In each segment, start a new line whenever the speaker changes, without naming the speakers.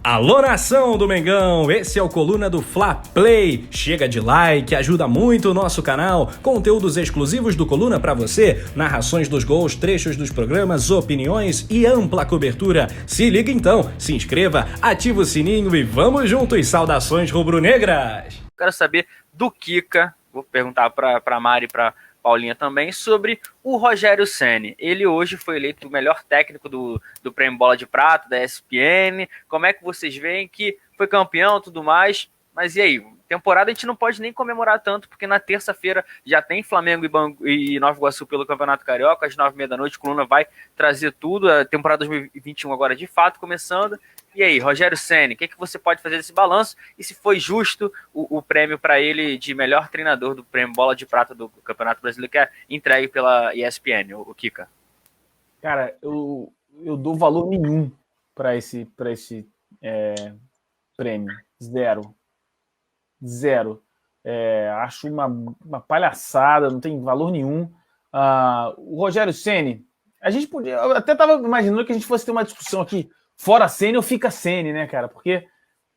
Alô, nação do Mengão, esse é o Coluna do Fla Play. Chega de like, ajuda muito o nosso canal. Conteúdos exclusivos do Coluna pra você, narrações dos gols, trechos dos programas, opiniões e ampla cobertura. Se liga então, se inscreva, ativa o sininho e vamos juntos. Saudações rubro-negras.
Quero saber do Kika, vou perguntar pra Mari e pra Paulinha também, sobre o Rogério Ceni. Ele hoje foi eleito o melhor técnico do Prêmio Bola de Prata, da ESPN. Como é que vocês veem que foi campeão e tudo mais? Mas e aí? Temporada a gente não pode nem comemorar tanto, porque na terça-feira já tem Flamengo e Nova Iguaçu pelo Campeonato Carioca, às 9h30 da noite. A Coluna vai trazer tudo, a temporada 2021 agora de fato começando. E aí, Rogério Ceni, o que você pode fazer desse balanço? E se foi justo o prêmio para ele de melhor treinador do Prêmio Bola de Prata do Campeonato Brasileiro, que é entregue pela ESPN, o Kika?
Cara, eu dou valor nenhum para esse prêmio. Zero. Acho uma palhaçada, não tem valor nenhum. O Rogério Ceni, a gente podia... Eu até estava imaginando que a gente fosse ter uma discussão aqui, fora Ceni ou fica Ceni, né, cara? Porque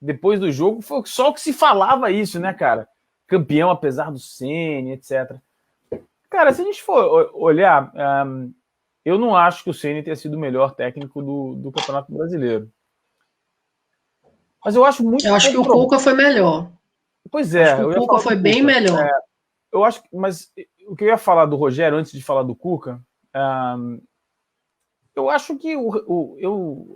depois do jogo foi só o que se falava isso, né, cara? Campeão apesar do Ceni, etc. Cara, se a gente for olhar, eu não acho que o Ceni tenha sido o melhor técnico do Campeonato Brasileiro. Mas eu acho muito...
Eu acho que o Cuca foi melhor.
Pois é.
O Cuca foi bem melhor.
Eu acho que... Mas o que eu ia falar do Rogério, antes de falar do Cuca... Eu acho que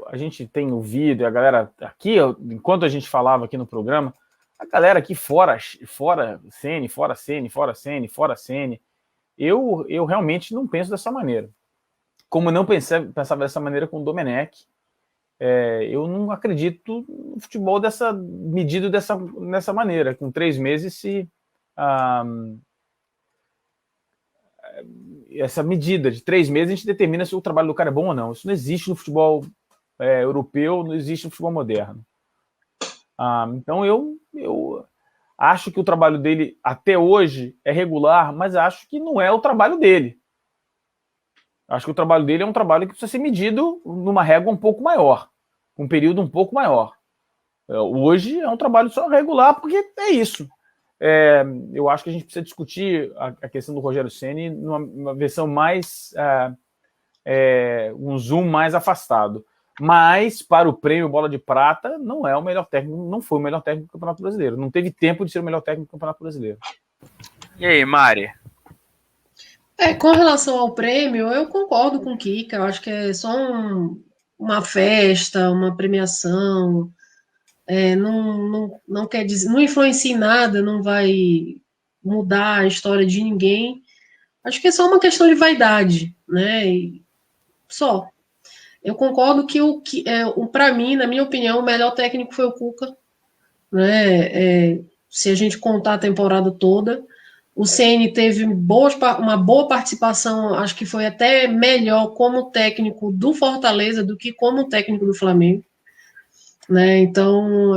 a gente tem ouvido, e a galera aqui, enquanto a gente falava aqui no programa, a galera aqui fora Ceni, eu realmente não penso dessa maneira. Como não pensava dessa maneira com o Domenech, eu não acredito no futebol medido dessa maneira, com 3 meses essa medida de 3 meses a gente determina se o trabalho do cara é bom ou não. Isso não existe no futebol europeu, não existe no futebol moderno. Então eu acho que o trabalho dele até hoje é regular, mas acho que não é o trabalho dele. Acho que o trabalho dele é um trabalho que precisa ser medido numa régua um pouco maior, com um período um pouco maior. Hoje é um trabalho só regular porque é isso. Eu acho que a gente precisa discutir a questão do Rogério Ceni numa versão mais... um zoom mais afastado. Mas, para o prêmio Bola de Prata, não é o melhor técnico, não foi o melhor técnico do Campeonato Brasileiro. Não teve tempo de ser o melhor técnico do Campeonato Brasileiro.
E aí, Mari?
Com relação ao prêmio, eu concordo com o Kika. Eu acho que é só uma festa, uma premiação... não quer dizer, não influencia em nada, não vai mudar a história de ninguém. Acho que é só uma questão de vaidade, né? E só. Eu concordo que para mim, na minha opinião, o melhor técnico foi o Cuca, né? Se a gente contar a temporada toda, o Ceni teve uma boa participação, acho que foi até melhor como técnico do Fortaleza do que como técnico do Flamengo. Né? Então,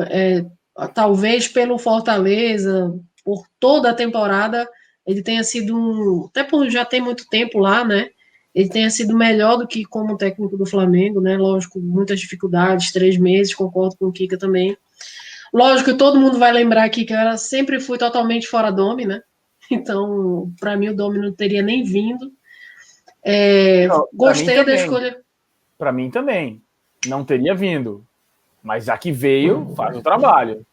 talvez pelo Fortaleza, por toda a temporada, ele tenha sido, até por já tem muito tempo lá, né? Ele tenha sido melhor do que como técnico do Flamengo, né? Lógico, muitas dificuldades, 3 meses, concordo com o Kika também. Lógico que todo mundo vai lembrar aqui que eu sempre fui totalmente fora Domi, né? Então, para mim, o Domi não teria nem vindo. Gostei da escolha.
Para mim também. Não teria vindo. Mas já que veio, faz o trabalho.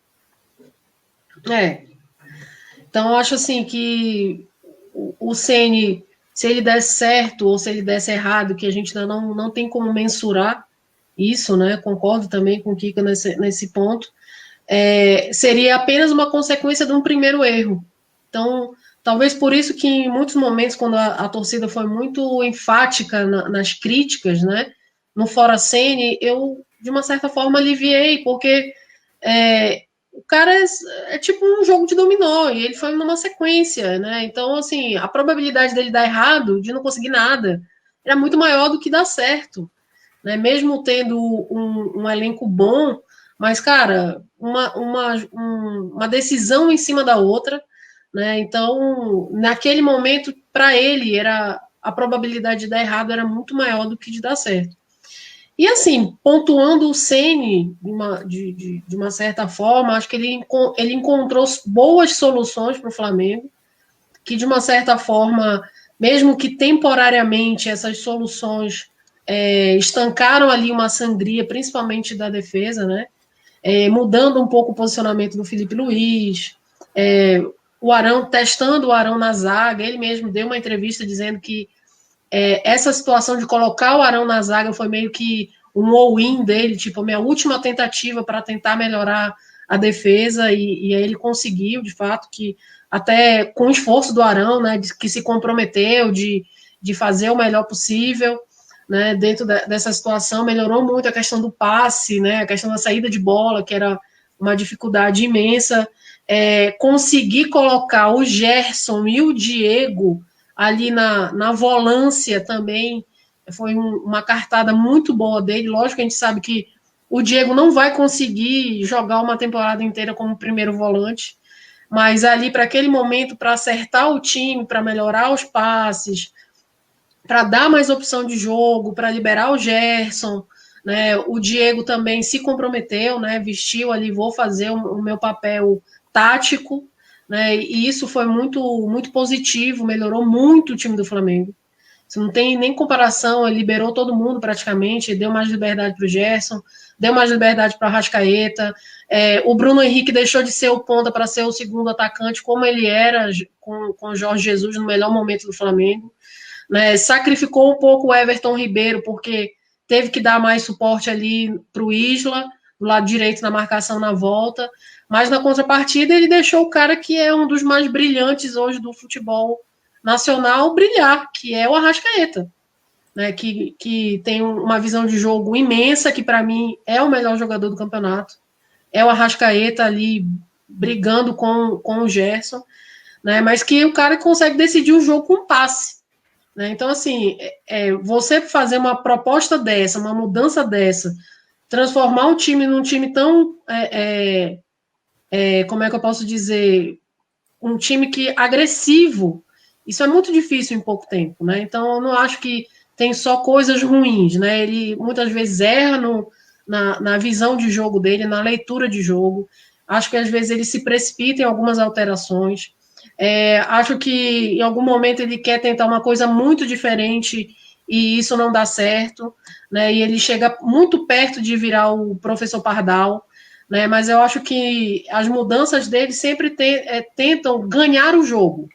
Então, eu acho assim que o Ceni, se ele desse certo ou se ele desse errado, que a gente ainda não tem como mensurar isso, né? Concordo também com o Kika nesse ponto. Seria apenas uma consequência de um primeiro erro. Então, talvez por isso que em muitos momentos, quando a torcida foi muito enfática nas críticas, né? No Fora Ceni, eu de uma certa forma aliviei, porque o cara é tipo um jogo de dominó, e ele foi numa sequência, né? Então, assim, a probabilidade dele dar errado, de não conseguir nada, era muito maior do que dar certo, né? Mesmo tendo um elenco bom, mas, cara, uma decisão em cima da outra, né? Então, naquele momento, para ele, a probabilidade de dar errado era muito maior do que de dar certo. E assim, pontuando o Ceni de uma certa forma, acho que ele encontrou boas soluções para o Flamengo, que de uma certa forma, mesmo que temporariamente essas soluções estancaram ali uma sangria, principalmente da defesa, né? Mudando um pouco o posicionamento do Felipe Luiz, o Arão, testando o Arão na zaga, ele mesmo deu uma entrevista dizendo que essa situação de colocar o Arão na zaga foi meio que um all-in dele, tipo, a minha última tentativa para tentar melhorar a defesa, e aí ele conseguiu, de fato, que até com o esforço do Arão, né, que se comprometeu de fazer o melhor possível, né, dentro dessa situação, melhorou muito a questão do passe, né, a questão da saída de bola, que era uma dificuldade imensa, conseguir colocar o Gerson e o Diego ali na volância também, foi uma cartada muito boa dele. Lógico que a gente sabe que o Diego não vai conseguir jogar uma temporada inteira como primeiro volante, mas ali para aquele momento, para acertar o time, para melhorar os passes, para dar mais opção de jogo, para liberar o Gerson, né? O Diego também se comprometeu, né? Vestiu ali, vou fazer o meu papel tático, né? E isso foi muito, muito positivo, melhorou muito o time do Flamengo. Você não tem nem comparação, ele liberou todo mundo praticamente, deu mais liberdade para o Gerson, deu mais liberdade para o Arrascaeta. O Bruno Henrique deixou de ser o ponta para ser o segundo atacante, como ele era com o Jorge Jesus no melhor momento do Flamengo. Né? Sacrificou um pouco o Everton Ribeiro, porque teve que dar mais suporte ali para o Isla, do lado direito na marcação na volta, mas na contrapartida ele deixou o cara que é um dos mais brilhantes hoje do futebol nacional brilhar, que é o Arrascaeta, né? Que tem uma visão de jogo imensa, que para mim é o melhor jogador do campeonato, é o Arrascaeta ali brigando com o Gerson, né? Mas que o cara consegue decidir o jogo com passe. Né? Então, assim, você fazer uma proposta dessa, uma mudança dessa, transformar um time num time tão, como é que eu posso dizer, um time que agressivo, isso é muito difícil em pouco tempo, né? Então, eu não acho que tem só coisas ruins, né? Ele muitas vezes erra na visão de jogo dele, na leitura de jogo. Acho que às vezes ele se precipita em algumas alterações. Acho que em algum momento ele quer tentar uma coisa muito diferente e isso não dá certo, né? E ele chega muito perto de virar o professor Pardal, né? Mas eu acho que as mudanças dele sempre tentam ganhar o jogo,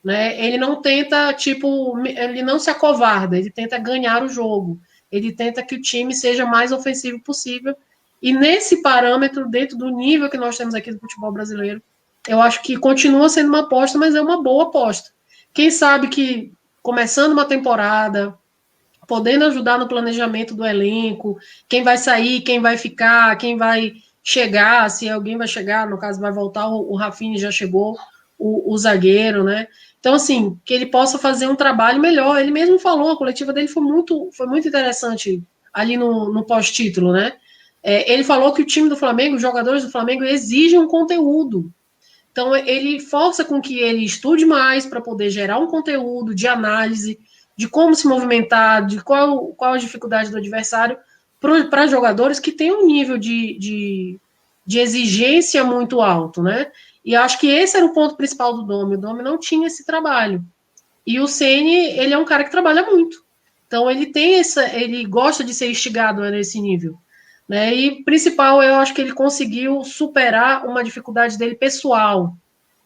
né? Ele não tenta, tipo, ele não se acovarda, ele tenta ganhar o jogo, ele tenta que o time seja mais ofensivo possível. E nesse parâmetro, dentro do nível que nós temos aqui do futebol brasileiro, eu acho que continua sendo uma aposta, mas é uma boa aposta. Quem sabe que começando uma temporada, podendo ajudar no planejamento do elenco, quem vai sair, quem vai ficar, quem vai chegar, se alguém vai chegar, no caso vai voltar, o Rafinha já chegou, o zagueiro, né? Então, assim, que ele possa fazer um trabalho melhor. Ele mesmo falou, a coletiva dele foi muito interessante ali no pós-título, né? Ele falou que o time do Flamengo, os jogadores do Flamengo exigem um conteúdo. Então, ele força com que ele estude mais para poder gerar um conteúdo de análise, de como se movimentar, de qual a dificuldade do adversário, para jogadores que têm um nível de exigência muito alto, né? E acho que esse era o ponto principal do Domi. O Domi não tinha esse trabalho. E o Ceni, ele é um cara que trabalha muito. Então, ele gosta de ser instigado nesse nível. Né? E principal, eu acho que ele conseguiu superar uma dificuldade dele pessoal,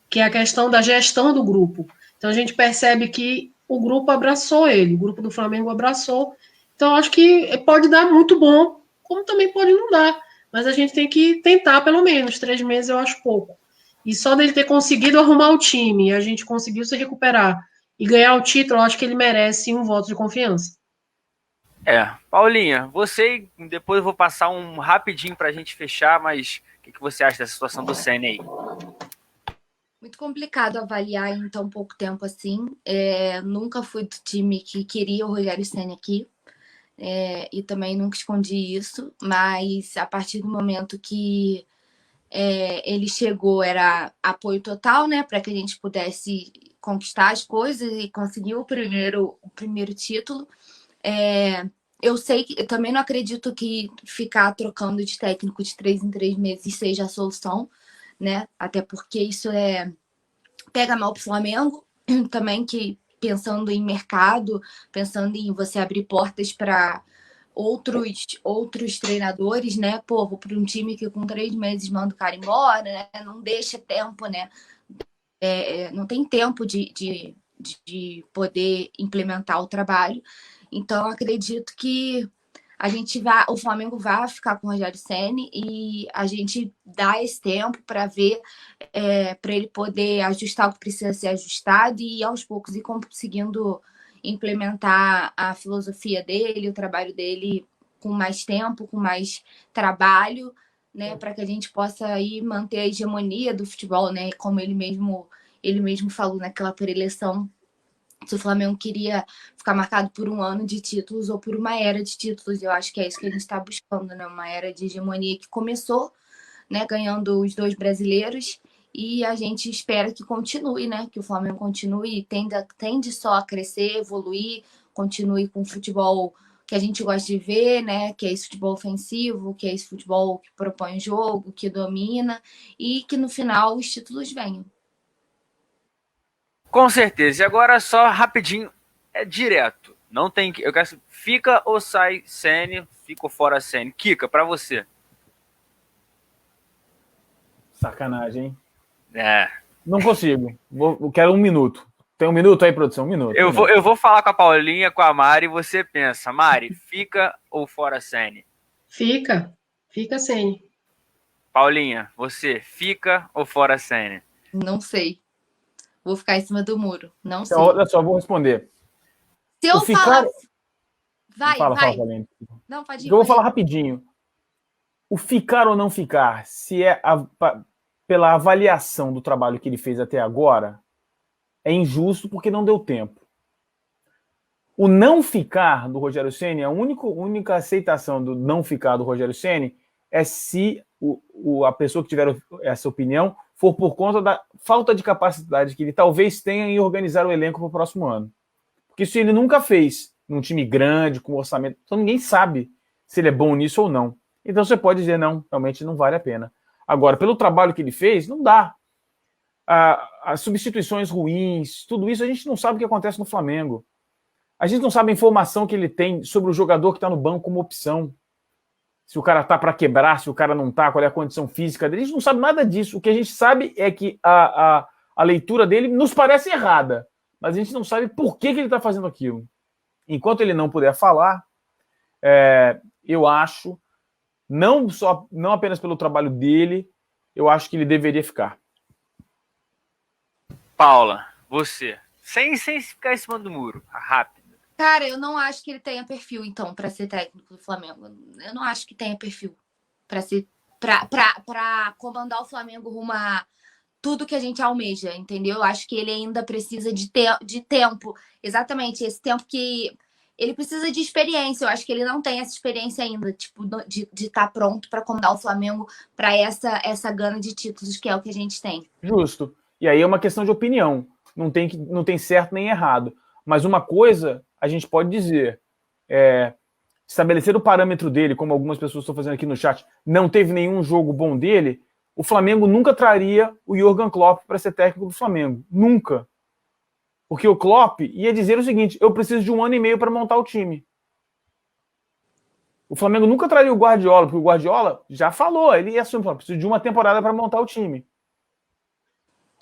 que é a questão da gestão do grupo. Então a gente percebe que o grupo abraçou ele, o grupo do Flamengo abraçou. Então acho que pode dar muito bom, como também pode não dar. Mas a gente tem que tentar pelo menos, 3 meses eu acho pouco. E só dele ter conseguido arrumar o time, e a gente conseguiu se recuperar e ganhar o título, eu acho que ele merece um voto de confiança.
Paulinha, você, depois eu vou passar um rapidinho para a gente fechar, mas o que você acha dessa situação do Ceni aí?
Muito complicado avaliar em tão pouco tempo assim. Nunca fui do time que queria o Rogério Ceni aqui. E também nunca escondi isso. Mas a partir do momento que ele chegou, era apoio total, né? Para que a gente pudesse conquistar as coisas e conseguir o primeiro título. eu sei que eu também não acredito que ficar trocando de técnico de 3 em 3 meses seja a solução, né? Até porque isso pega mal pro Flamengo também, que pensando em mercado, pensando em você abrir portas para outros treinadores, né? Pô, vou para um time que com 3 meses manda o cara embora, né? Não deixa tempo, né? Não tem tempo de poder implementar o trabalho. Então, acredito que o Flamengo vai ficar com o Rogério Ceni e a gente dá esse tempo para ver, para ele poder ajustar o que precisa ser ajustado e aos poucos ir conseguindo implementar a filosofia dele, o trabalho dele com mais tempo, com mais trabalho, né, para que a gente possa aí manter a hegemonia do futebol, né, como ele mesmo falou naquela preleção, se o Flamengo queria ficar marcado por um ano de títulos ou por uma era de títulos. Eu acho que é isso que a gente está buscando, né? Uma era de hegemonia que começou, né, ganhando os 2 brasileiros, e a gente espera que continue, né? Que o Flamengo continue e tende só a crescer, evoluir, continue com o futebol que a gente gosta de ver, né? Que é esse futebol ofensivo, que é esse futebol que propõe o jogo, que domina, e que no final os títulos venham.
Com certeza. E agora só rapidinho, direto. Não tem que. Eu quero. Fica ou sai Ceni? Fica ou fora Ceni? Kika, pra você.
Sacanagem, hein?
É.
Não consigo. Eu quero 1 minuto. Tem 1 minuto aí, produção? 1 minuto.
Eu vou falar com a Paulinha, com a Mari, e você pensa, Mari, fica ou fora Ceni?
Fica Ceni.
Paulinha, você fica ou fora Ceni?
Não sei. Vou ficar em cima do muro. Não sei.
Então, olha só, vou responder.
Se eu falar. Vai.
Fala, Paulinho.
Não, pode ir.
Eu vou falar rapidinho. O ficar ou não ficar, se é pela avaliação do trabalho que ele fez até agora, é injusto porque não deu tempo. O não ficar do Rogério Ceni, a única aceitação do não ficar do Rogério Ceni é se a pessoa que tiver essa opinião for por conta da falta de capacidade que ele talvez tenha em organizar o elenco para o próximo ano. Porque isso ele nunca fez num time grande, com orçamento. Então ninguém sabe se ele é bom nisso ou não. Então você pode dizer, não, realmente não vale a pena. Agora, pelo trabalho que ele fez, não dá. As substituições ruins, tudo isso, a gente não sabe o que acontece no Flamengo. A gente não sabe a informação que ele tem sobre o jogador que está no banco como opção. Se o cara tá para quebrar, se o cara não tá, qual é a condição física dele. A gente não sabe nada disso. O que a gente sabe é que a leitura dele nos parece errada, mas a gente não sabe por que ele está fazendo aquilo. Enquanto ele não puder falar, eu acho, não apenas pelo trabalho dele, eu acho que ele deveria ficar.
Paula, você, sem ficar em cima do muro, rápido.
Cara, eu não acho que ele tenha perfil, então, para ser técnico do Flamengo. Eu não acho que tenha perfil para comandar o Flamengo rumo a tudo que a gente almeja, entendeu? Eu acho que ele ainda precisa de tempo. Exatamente, esse tempo que ele precisa de experiência. Eu acho que ele não tem essa experiência ainda, tipo, de estar pronto para comandar o Flamengo para essa gana de títulos que é o que a gente tem.
Justo. E aí é uma questão de opinião. Não tem certo nem errado. Mas uma coisa a gente pode dizer, estabelecer o parâmetro dele, como algumas pessoas estão fazendo aqui no chat, não teve nenhum jogo bom dele, o Flamengo nunca traria o Jürgen Klopp para ser técnico do Flamengo. Nunca. Porque o Klopp ia dizer o seguinte, eu preciso de 1 ano e meio para montar o time. O Flamengo nunca traria o Guardiola, porque o Guardiola já falou, ele ia assumir, preciso de 1 temporada para montar o time.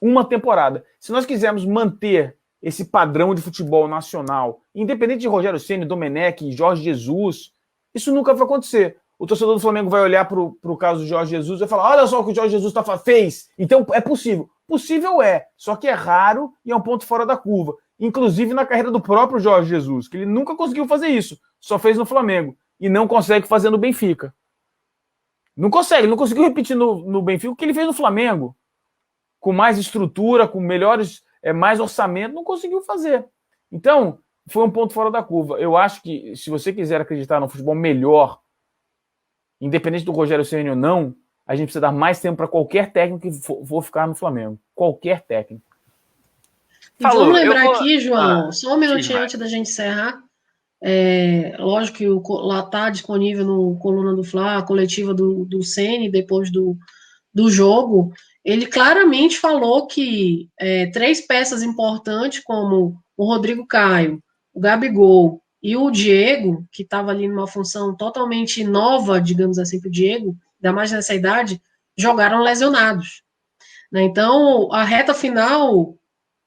1 temporada. Se nós quisermos manter esse padrão de futebol nacional, independente de Rogério Ceni, Domenech, Jorge Jesus, isso nunca vai acontecer. O torcedor do Flamengo vai olhar para o caso do Jorge Jesus e vai falar, olha só o que o Jorge Jesus fez. Então é possível. Possível só que é raro e é um ponto fora da curva. Inclusive na carreira do próprio Jorge Jesus, que ele nunca conseguiu fazer isso, só fez no Flamengo e não consegue fazer no Benfica. Não conseguiu repetir no Benfica o que ele fez no Flamengo. Com mais estrutura, com melhores... mais orçamento, não conseguiu fazer. Então, foi um ponto fora da curva. Eu acho que, se você quiser acreditar no futebol melhor, independente do Rogério Ceni ou não, a gente precisa dar mais tempo para qualquer técnico que for ficar no Flamengo. Qualquer técnico.
Vamos lembrar aqui, João, só um minutinho antes da gente encerrar, Lógico que lá está disponível no Coluna do Fla, a coletiva do Ceni depois do jogo. Ele claramente falou que 3 peças importantes, como o Rodrigo Caio, o Gabigol e o Diego, que estava ali numa função totalmente nova, digamos assim, para o Diego, ainda mais nessa idade, jogaram lesionados. Né? Então, a reta final,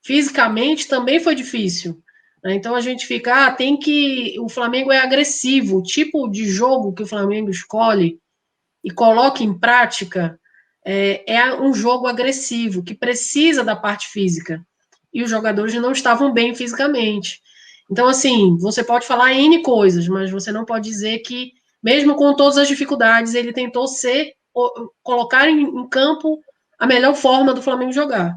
fisicamente, também foi difícil. Né? Então, a gente fica, o Flamengo é agressivo, o tipo de jogo que o Flamengo escolhe e coloca em prática um jogo agressivo, que precisa da parte física. E os jogadores não estavam bem fisicamente. Então, assim, você pode falar N coisas, mas você não pode dizer que, mesmo com todas as dificuldades, ele tentou colocar em campo a melhor forma do Flamengo jogar,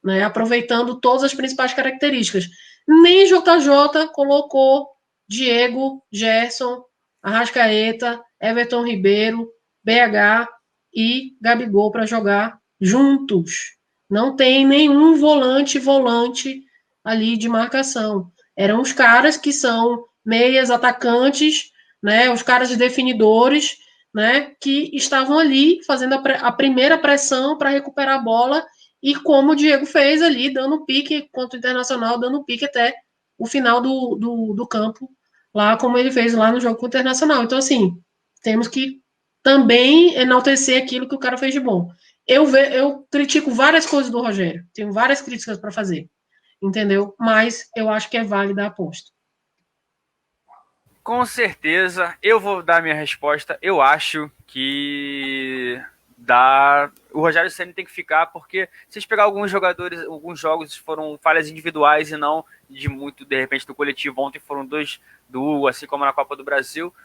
né? Aproveitando todas as principais características. Nem JJ colocou Diego, Gerson, Arrascaeta, Everton Ribeiro, BH e Gabigol para jogar juntos. Não tem nenhum volante ali de marcação. Eram os caras que são meias atacantes, né, os caras definidores, né, que estavam ali fazendo a primeira pressão para recuperar a bola e como o Diego fez ali, dando pique contra o Internacional, dando pique até o final do campo, lá como ele fez lá no jogo com o Internacional. Então, assim, temos que também enaltecer aquilo que o cara fez de bom. Eu critico várias coisas do Rogério, tenho várias críticas para fazer, entendeu? Mas eu acho que é válida a aposta.
Com certeza, eu vou dar minha resposta. Eu acho que o Rogério Ceni tem que ficar, porque se vocês pegar alguns jogadores, alguns jogos foram falhas individuais e não de repente, do coletivo. Ontem foram 2 duos, assim como na Copa do Brasil.